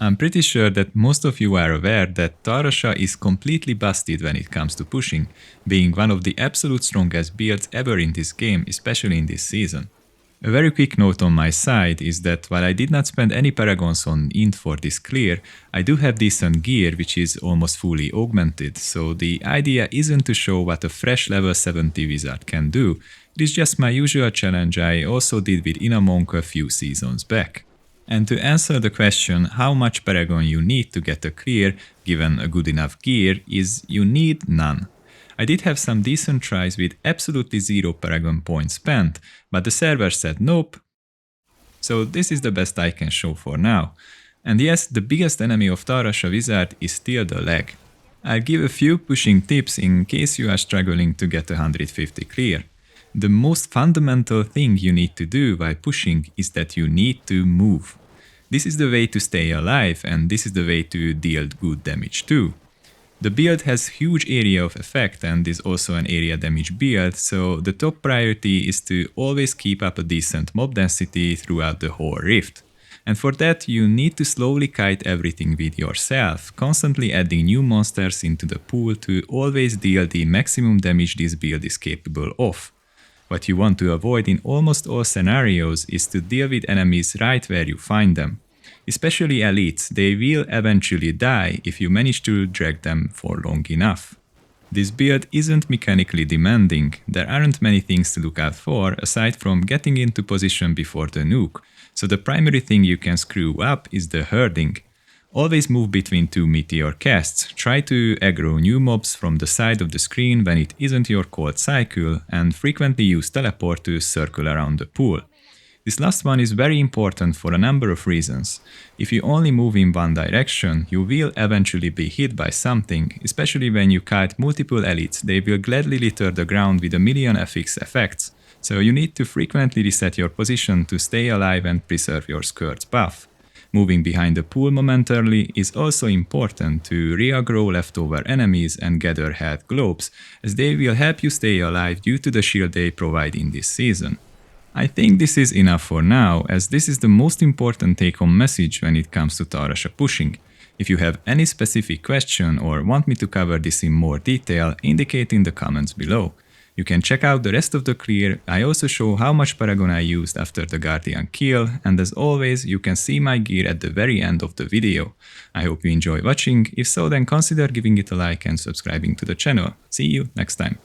I'm pretty sure that most of you are aware that Tal Rasha is completely busted when it comes to pushing, being one of the absolute strongest builds ever in this game, especially in this season. A very quick note on my side is that while I did not spend any paragons on int for this clear, I do have decent gear which is almost fully augmented, so the idea isn't to show what a fresh level 70 wizard can do, it is just my usual challenge I also did with Inamonk a few seasons back. And to answer the question how much Paragon you need to get a clear given a good enough gear is you need none. I did have some decent tries with absolutely zero Paragon points spent, but the server said nope, so this is the best I can show for now. And yes, the biggest enemy of Tal Rasha Wizard is still the lag. I'll give a few pushing tips in case you are struggling to get 150 clear. The most fundamental thing you need to do while pushing is that you need to move. This is the way to stay alive and this is the way to deal good damage too. The build has huge area of effect and is also an area damage build, so the top priority is to always keep up a decent mob density throughout the whole rift. And for that you need to slowly kite everything with yourself, constantly adding new monsters into the pool to always deal the maximum damage this build is capable of. What you want to avoid in almost all scenarios is to deal with enemies right where you find them. Especially elites, they will eventually die if you manage to drag them for long enough. This build isn't mechanically demanding, there aren't many things to look out for aside from getting into position before the nuke, so the primary thing you can screw up is the herding. Always move between two meteor casts, try to aggro new mobs from the side of the screen when it isn't your cold cycle, and frequently use teleport to circle around the pool. This last one is very important for a number of reasons. If you only move in one direction, you will eventually be hit by something, especially when you kite multiple elites, they will gladly litter the ground with a million FX effects, so you need to frequently reset your position to stay alive and preserve your skirt's buff. Moving behind the pool momentarily is also important to re-aggro leftover enemies and gather health globes, as they will help you stay alive due to the shield they provide in this season. I think this is enough for now, as this is the most important take-home message when it comes to Tal Rasha pushing. If you have any specific question or want me to cover this in more detail, indicate in the comments below. You can check out the rest of the clear, I also show how much Paragon I used after the Guardian kill, and as always you can see my gear at the very end of the video. I hope you enjoy watching, if so then consider giving it a like and subscribing to the channel. See you next time.